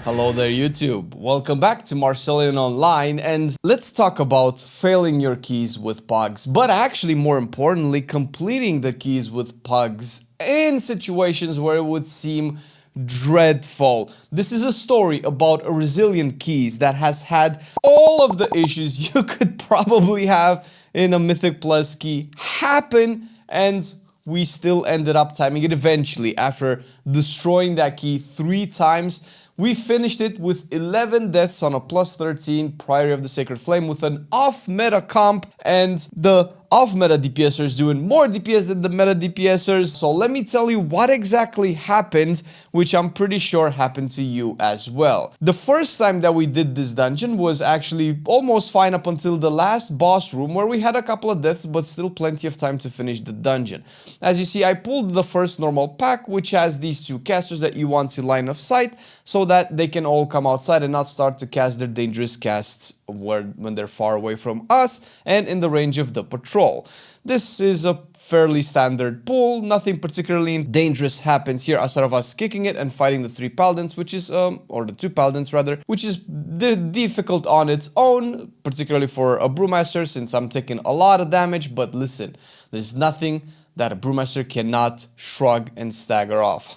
Hello there YouTube, welcome back to Marcelian&Online, and let's talk about failing your keys with Pugs, but actually more importantly completing the keys with Pugs in situations where it would seem dreadful. This is a story about a resilient keys that has had all of the issues you could probably have in a Mythic Plus key happen, and we still ended up timing it eventually after destroying that key 3 times. We finished it with 11 deaths on a plus 13 Priory of the Sacred Flame with an off-meta comp, and the off-meta DPSers doing more DPS than the meta DPSers. So let me tell you what exactly happened, which I'm pretty sure happened to you as well. The first time that we did this dungeon was actually almost fine up until the last boss room, where we had a couple of deaths but still plenty of time to finish the dungeon. As you see, I pulled the first normal pack, which has these 2 casters that you want to line of sight so that they can all come outside and not start to cast their dangerous casts when they're far away from us and in the range of the patrol. This is a fairly standard pull, nothing particularly dangerous happens here aside of us kicking it and fighting the 3 paladins, which is, or the 2 paladins rather, which is difficult on its own, particularly for a brewmaster since I'm taking a lot of damage, but listen, there's nothing that a brewmaster cannot shrug and stagger off.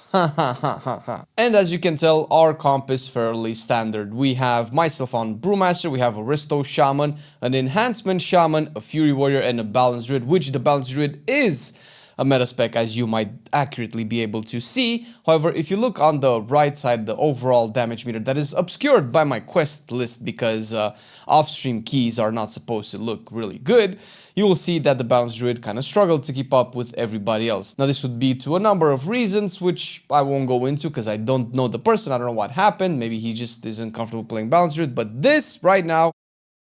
And as you can tell, our comp is fairly standard. We have myself on brewmaster, we have a Risto Shaman, an Enhancement Shaman, a Fury Warrior, and a Balanced Druid, which the Balanced Druid is a meta spec, as you might accurately be able to see. However, if you look on the right side, the overall damage meter that is obscured by my quest list because off-stream keys are not supposed to look really good, you will see that the Balanced Druid kind of struggled to keep up with everybody else. Now, this would be to a number of reasons, which I won't go into because I don't know the person, I don't know what happened, maybe he just isn't comfortable playing Balanced Druid, but this right now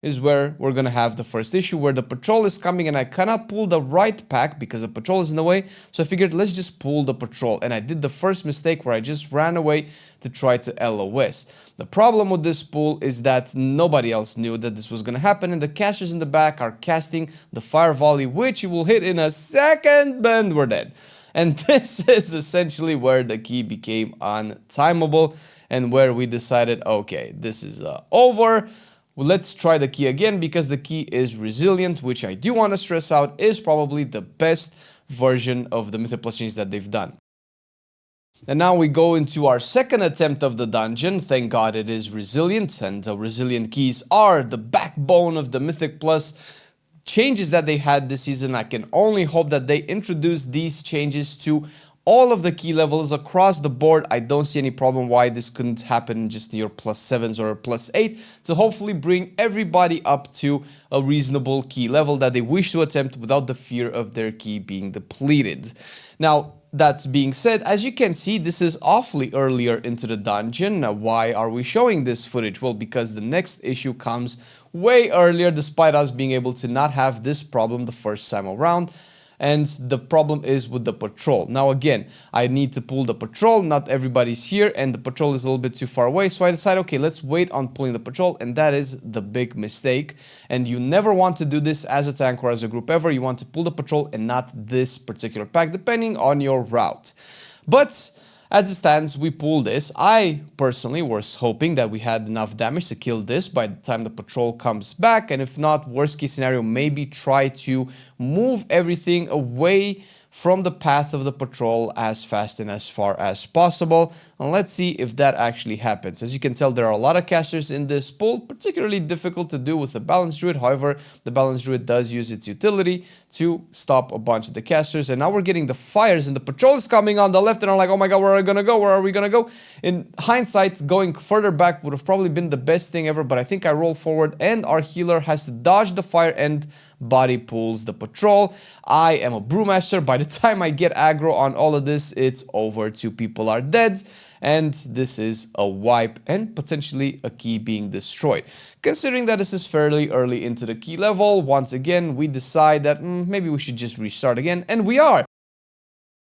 is where we're gonna have the first issue, where the patrol is coming and I cannot pull the right pack because the patrol is in the way. So I figured let's just pull the patrol, and I did the first mistake where I just ran away to try to LOS. The problem with this pull is that nobody else knew that this was gonna happen, and the casters in the back are casting the fire volley, which you will hit in a second and we're dead. And this is essentially where the key became untimable and where we decided, okay, this is over. Well, let's try the key again, because the key is resilient, which I do want to stress out is probably the best version of the Mythic Plus change that they've done. And now we go into our second attempt of the dungeon. Thank God it is resilient, and the resilient keys are the backbone of the Mythic Plus changes that they had this season. I can only hope that they introduce these changes to all of the key levels across the board. I don't see any problem why this couldn't happen just in your +7s or +8 to hopefully bring everybody up to a reasonable key level that they wish to attempt without the fear of their key being depleted. Now, that being said, as you can see, this is awfully earlier into the dungeon. Now, why are we showing this footage? Well, because the next issue comes way earlier, despite us being able to not have this problem the first time around. And the problem is with the patrol. Now again, I need to pull the patrol, not everybody's here, and the patrol is a little bit too far away, so I decided, okay, let's wait on pulling the patrol, and that is the big mistake. And you never want to do this as a tank or as a group ever. You want to pull the patrol and not this particular pack, depending on your route. But as it stands, we pull this. I personally was hoping that we had enough damage to kill this by the time the patrol comes back, and if not, worst case scenario, maybe try to move everything away from the path of the patrol as fast and as far as possible. And let's see if that actually happens. As you can tell, there are a lot of casters in this pull, particularly difficult to do with the Balanced Druid. However, the Balanced Druid does use its utility to stop a bunch of the casters. And now we're getting the fires, and the patrol is coming on the left, and I'm like, oh my god, where are we gonna go? Where are we gonna go? In hindsight, going further back would have probably been the best thing ever, but I think I roll forward and our healer has to dodge the fire and body pulls the patrol. I am a brewmaster. By the time I get aggro on all of this, it's over. 2 people are dead, and this is a wipe and potentially a key being destroyed. Considering that this is fairly early into the key level, once again we decide that maybe we should just restart again, and we are.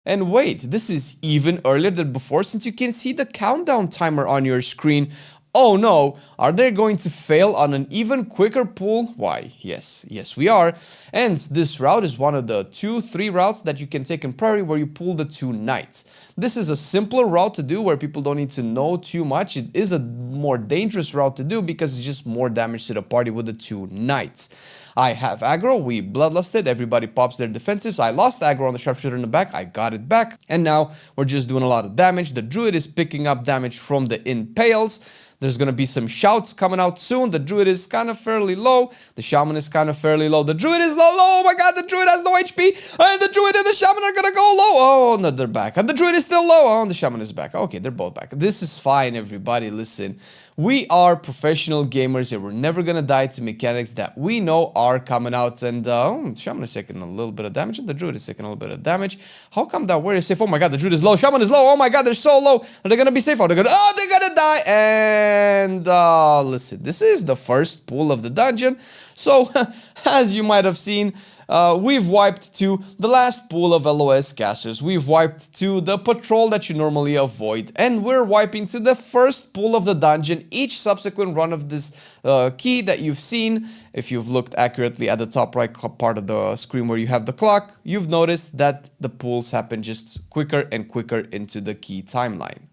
And wait, this is even earlier than before, since you can see the countdown timer on your screen oh no, are they going to fail on an even quicker pull? Why, yes, we are. And this route is one of the 2-3 routes that you can take in Priory where you pull the 2 knights. This is a simpler route to do where people don't need to know too much. It is a more dangerous route to do because it's just more damage to the party with the 2 knights. I have aggro, we bloodlusted, everybody pops their defensives. I lost aggro on the sharpshooter in the back, I got it back, and now we're just doing a lot of damage. The druid is picking up damage from the impales. There's gonna be some shouts coming out soon. The druid is kind of fairly low. The shaman is kind of fairly low. The druid is low. Oh my god, the druid has no HP. And the druid and the shaman are gonna go low. Oh, no, they're back. And the druid is still low. Oh, and the shaman is back. Okay, they're both back. This is fine, everybody. Listen, we are professional gamers and we're never gonna die to mechanics that we know are coming out. And the shaman is taking a little bit of damage and the druid is taking a little bit of damage. How come that warrior is safe? Oh my god, the druid is low. Shaman is low. Oh my god, they're so low. Are they gonna be safe? Oh, they're gonna die. And listen, this is the first pool of the dungeon. So, as you might have seen, we've wiped to the last pool of LOS casters. We've wiped to the patrol that you normally avoid. And we're wiping to the first pool of the dungeon. Each subsequent run of this key that you've seen, if you've looked accurately at the top right part of the screen where you have the clock, you've noticed that the pools happen just quicker and quicker into the key timeline.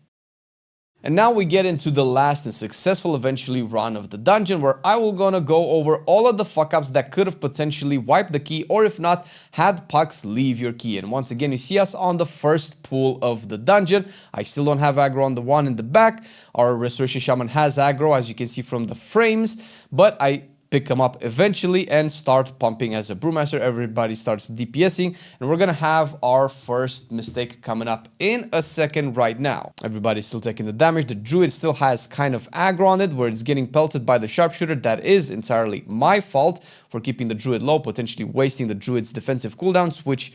And now we get into the last and successful eventually run of the dungeon where I will gonna go over all of the fuck-ups that could have potentially wiped the key or if not, had Pugs leave your key. And once again, you see us on the first pool of the dungeon. I still don't have aggro on the one in the back. Our Restoration Shaman has aggro as you can see from the frames, but I pick them up eventually and start pumping as a brewmaster. Everybody starts DPSing and we're gonna have our first mistake coming up in a second right now. Everybody's still taking the damage. The druid still has kind of aggro on it where it's getting pelted by the sharpshooter. That is entirely my fault for keeping the druid low, potentially wasting the druid's defensive cooldowns, which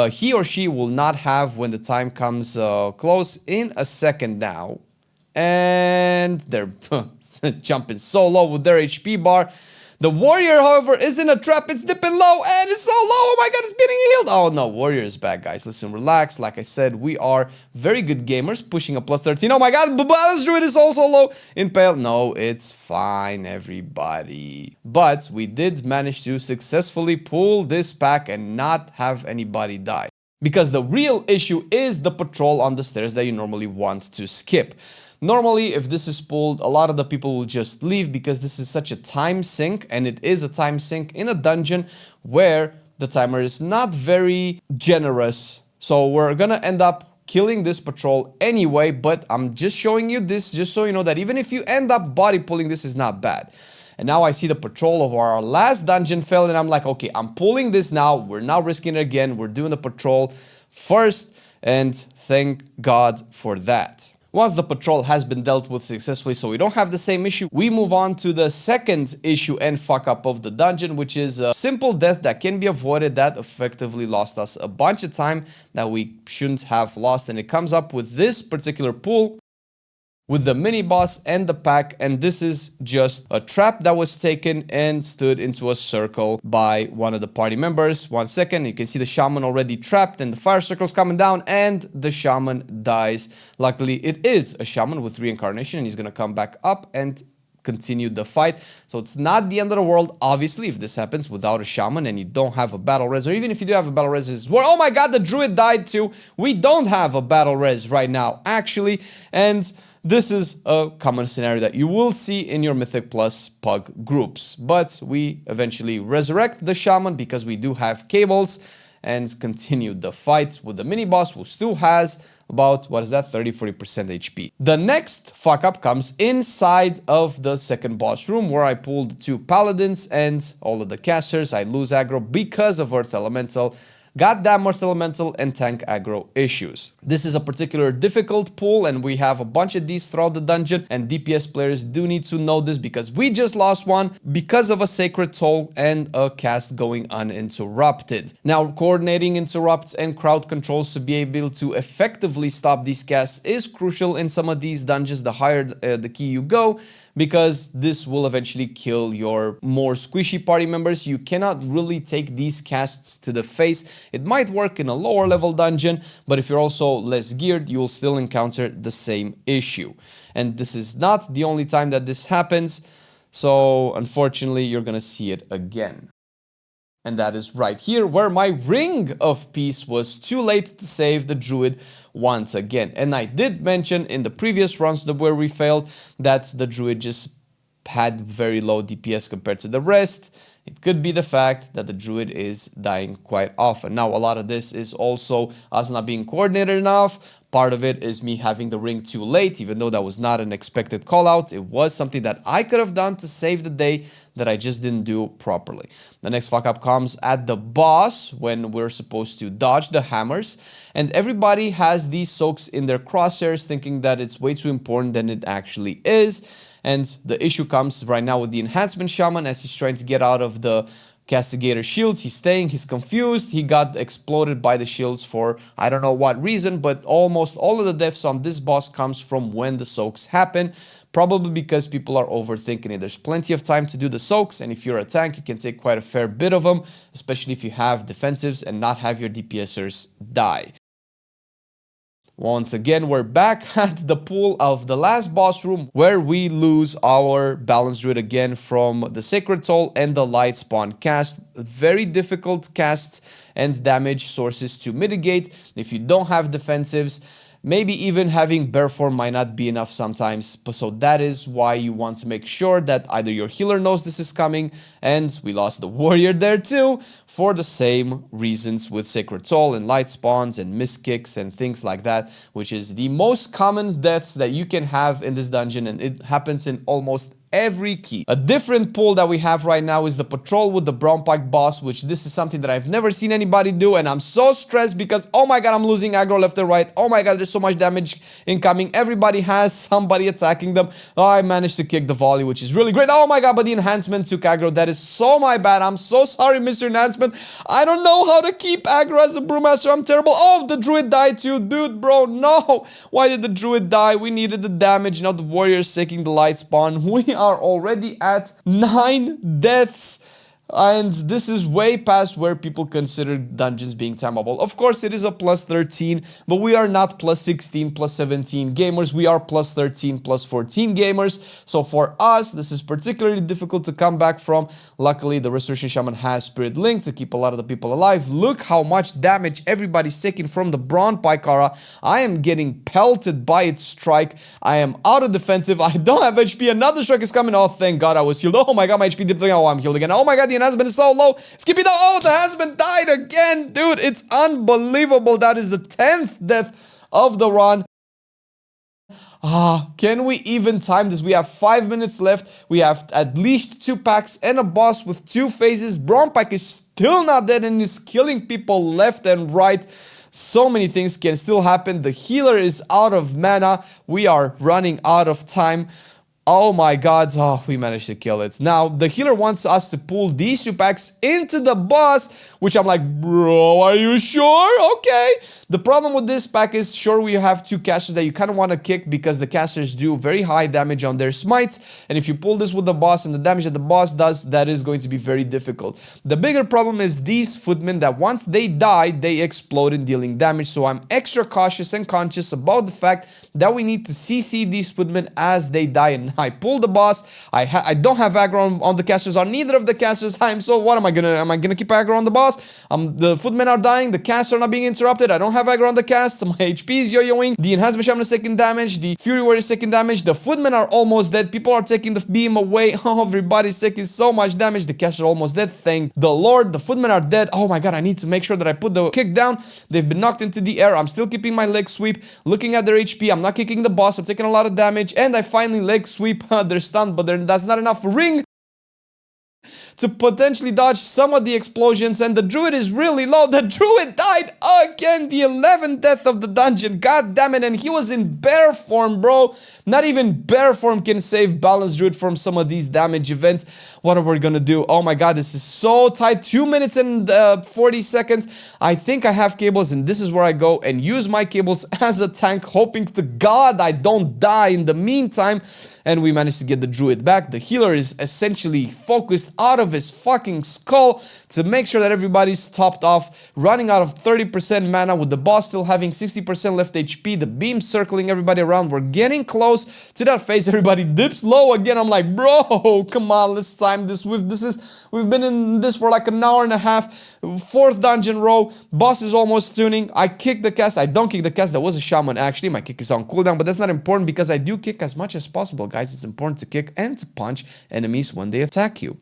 he or she will not have when the time comes close in a second now. And they're jumping so low with their HP bar. The warrior, however, is in a trap. It's dipping low and it's so low. Oh my god, it's getting healed. Oh no, warrior is back, guys. Listen, relax. Like I said, we are very good gamers, pushing a plus 13. Oh my god, Balance Druid is also low. Impale. No, it's fine, everybody. But we did manage to successfully pull this pack and not have anybody die. Because the real issue is the patrol on the stairs that you normally want to skip. Normally, if this is pulled, a lot of the people will just leave because this is such a time sink, and it is a time sink in a dungeon where the timer is not very generous. So we're gonna end up killing this patrol anyway, but I'm just showing you this just so you know that even if you end up body pulling, this is not bad. And now I see the patrol of our last dungeon failed, and I'm like, okay, I'm pulling this now. We're not risking it again. We're doing the patrol first, and thank God for that. Once the patrol has been dealt with successfully, so we don't have the same issue, we move on to the second issue and fuck up of the dungeon, which is a simple death that can be avoided that effectively lost us a bunch of time that we shouldn't have lost. And it comes up with this particular pool with the mini boss and the pack, and this is just a trap that was taken and stood into a circle by one of the party members. 1 second, you can see the shaman already trapped and the fire circle's coming down and the shaman dies. Luckily, it is a shaman with reincarnation and he's gonna come back up and continue the fight. So it's not the end of the world, obviously, if this happens without a shaman and you don't have a battle res, or even if you do have a battle res, oh my god, the druid died too. We don't have a battle res right now, actually, and this is a common scenario that you will see in your Mythic Plus Pug groups. But we eventually resurrect the shaman because we do have cables and continue the fight with the mini boss who still has about, 30-40% HP. The next fuck up comes inside of the second boss room where I pulled 2 paladins and all of the casters. I lose aggro because of Earth Elemental. Goddamn Earth Elemental and tank aggro issues. This is a particular difficult pull and we have a bunch of these throughout the dungeon, and DPS players do need to know this because we just lost one because of a Sacred Toll and a cast going uninterrupted. Now, coordinating interrupts and crowd controls to be able to effectively stop these casts is crucial in some of these dungeons the higher the key you go, because this will eventually kill your more squishy party members. You cannot really take these casts to the face It might work in a lower level dungeon, but if you're also less geared, you will still encounter the same issue. And this is not the only time that this happens, so unfortunately you're gonna see it again. And that is right here, where my Ring of Peace was too late to save the Druid once again. And I did mention in the previous runs where we failed that the Druid just had very low DPS compared to the rest. It could be the fact that the Druid is dying quite often. Now, a lot of this is also us not being coordinated enough. Part of it is me having the ring too late, even though that was not an expected call out. It was something that I could have done to save the day that I just didn't do properly. The next fuck up comes at the boss when we're supposed to dodge the hammers. And everybody has these soaks in their crosshairs thinking that it's way too important than it actually is. And the issue comes right now with the Enhancement Shaman as he's trying to get out of the Castigator shields. He's staying, he's confused, he got exploded by the shields for I don't know what reason, but almost all of the deaths on this boss comes from when the soaks happen. Probably because people are overthinking it. There's plenty of time to do the soaks, and if you're a tank, you can take quite a fair bit of them, especially if you have defensives and not have your DPSers die. Once again, we're back at the pool of the last boss room where we lose our Balance Druid again from the Sacred Soul and the Light Spawn cast. Very difficult casts and damage sources to mitigate if you don't have defensives. Maybe even having bear form might not be enough sometimes. So that is why you want to make sure that either your healer knows this is coming, and we lost the warrior there too, for the same reasons with Sacred Soul and Light Spawns and Miss Kicks and things like that, which is the most common deaths that you can have in this dungeon, and it happens in almost every key. A different pull that we have right now is the patrol with the brown pike boss, which this is something that I've never seen anybody do, and I'm so stressed because oh my god, I'm losing aggro left and right. Oh my god, there's so much damage incoming. Everybody has somebody attacking them. Oh, I managed to kick the volley, which is really great. Oh my god, but the enhancement took aggro. That is so my bad. I'm so sorry, Mr. Enhancement. I don't know how to keep aggro as a brewmaster. I'm terrible. Oh, the druid died too. Dude, bro, no. Why did the druid die? We needed the damage. Now the warrior is taking the light spawn. We are already at 9 deaths. And this is way past where people consider dungeons being timeable. Of course, it is a plus 13, but we are not plus 16, plus 17 gamers. We are plus 13, plus 14 gamers. So for us, this is particularly difficult to come back from. Luckily, the Restoration Shaman has Spirit Link to keep a lot of the people alive. Look how much damage everybody's taking from the Brawn Pykara. I am getting pelted by its strike. I am out of defensive. I don't have HP. Another strike is coming. Oh, thank God I was healed. Oh my God, my HP dipped again. Oh, I'm healed again. Oh my God, the enhancement is so low. Skip it down. Oh, the enhancement died again. Dude, it's unbelievable. That is the 10th death of the run. Can we even time this? We have 5 minutes left. We have at least 2 packs and a boss with 2 phases. Brawn Pike is still not dead and is killing people left and right. So many things can still happen. The healer is out of mana. We are running out of time. Oh my god, oh, we managed to kill it. Now, the healer wants us to pull these 2 packs into the boss, which I'm like, bro, are you sure? Okay. The problem with this pack is, sure, we have 2 casters that you kind of want to kick because the casters do very high damage on their smites, and if you pull this with the boss and the damage that the boss does, that is going to be very difficult. The bigger problem is these footmen that once they die, they explode in dealing damage, so I'm extra cautious and conscious about the fact that we need to CC these footmen as they die, and I pull the boss. I don't have aggro on the casters, on neither of the casters. So what am I gonna keep aggro on the boss? The footmen are dying, the casts are not being interrupted, I don't have aggro on the cast, my HP is yo-yoing, the Enhancement Shaman is taking damage, the Fury Warrior is taking damage, the footmen are almost dead, people are taking the beam away, everybody's taking so much damage, the casters are almost dead, thank the Lord, the footmen are dead. Oh my god, I need to make sure that I put the kick down. They've been knocked into the air, I'm still keeping my leg sweep, looking at their HP, I'm not kicking the boss, I'm taking a lot of damage, and I finally leg sweep. They're stunned, but that's not enough ring to potentially dodge some of the explosions, and the druid is really low. The druid died again, the 11th death of the dungeon. God damn it, and he was in bear form, bro. Not even bear form can save Balance Druid from some of these damage events. What are we gonna do? Oh my god, this is so tight. 2 minutes and 40 seconds. I think I have cables, and this is where I go and use my cables as a tank, hoping to God I don't die in the meantime. And we managed to get the druid back. The healer is essentially focused out of of his fucking skull to make sure that everybody's topped off, running out of 30% mana with the boss still having 60% left HP, the beam circling everybody around. We're getting close to that phase. Everybody dips low again. I'm like, bro, come on, let's time this. We've been in this for like an hour and a half. 4th dungeon row, boss is almost tuning. I kick the cast. I don't kick the cast. That was a shaman actually. My kick is on cooldown, but that's not important because I do kick as much as possible, guys. It's important to kick and to punch enemies when they attack you.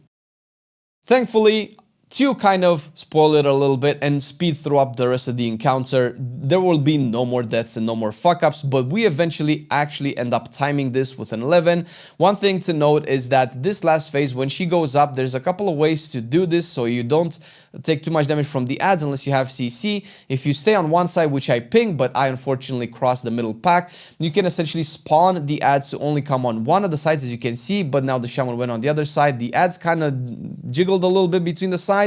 Thankfully, to kind of spoil it a little bit and speed through up the rest of the encounter, there will be no more deaths and no more fuck-ups, but we eventually actually end up timing this with an 11. One thing to note is that this last phase, when she goes up, there's a couple of ways to do this so you don't take too much damage from the adds unless you have CC. If you stay on one side, which I ping, but I unfortunately crossed the middle pack, you can essentially spawn the adds to only come on one of the sides, as you can see, but now the shaman went on the other side. The adds kind of jiggled a little bit between the sides,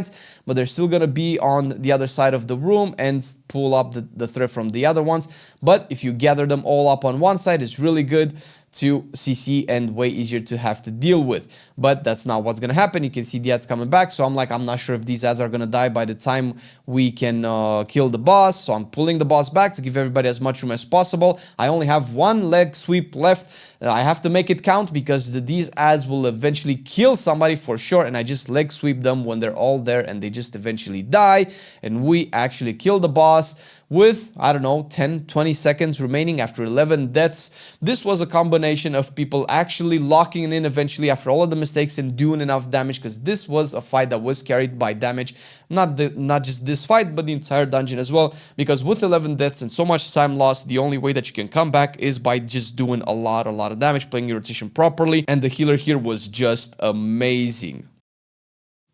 but they're still gonna be on the other side of the room and pull up the thread from the other ones. But if you gather them all up on one side, it's really good to CC and way easier to have to deal with. But that's not what's gonna happen. You can see the ads coming back, so I'm like, I'm not sure if these ads are gonna die by the time we can kill the boss, so I'm pulling the boss back to give everybody as much room as possible. I only have one leg sweep left. I have to make it count because these ads will eventually kill somebody for sure, and I just leg sweep them when they're all there and they just eventually die, and we actually kill the boss with, I don't know, 10-20 seconds remaining after 11 deaths. This was a combination of people actually locking in eventually after all of the mistakes and doing enough damage, because this was a fight that was carried by damage. Not just this fight, but the entire dungeon as well, because with 11 deaths and so much time lost, the only way that you can come back is by just doing a lot of damage, playing your rotation properly, and the healer here was just amazing.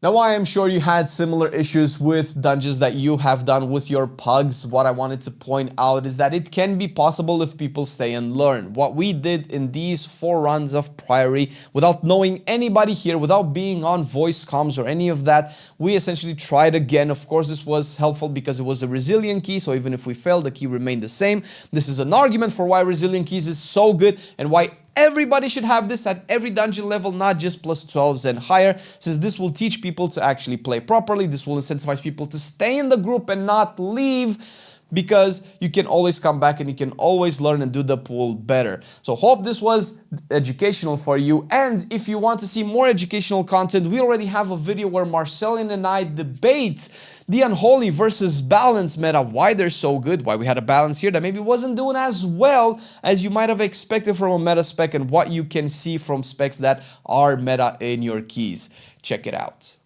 Now, I am sure you had similar issues with dungeons that you have done with your pugs. What I wanted to point out is that it can be possible if people stay and learn. What we did in these 4 runs of Priory, without knowing anybody here, without being on voice comms or any of that, we essentially tried again. Of course, this was helpful because it was a resilient key, so even if we failed, the key remained the same. This is an argument for why resilient keys is so good and why everybody should have this at every dungeon level, not just plus 12s and higher, since this will teach people to actually play properly. This will incentivize people to stay in the group and not leave, because you can always come back and you can always learn and do the pool better. So hope this was educational for you, and if you want to see more educational content, we already have a video where Marcelian and I debate the unholy versus balance meta, why they're so good, why we had a balance here that maybe wasn't doing as well as you might have expected from a meta spec, and what you can see from specs that are meta in your keys. Check it out.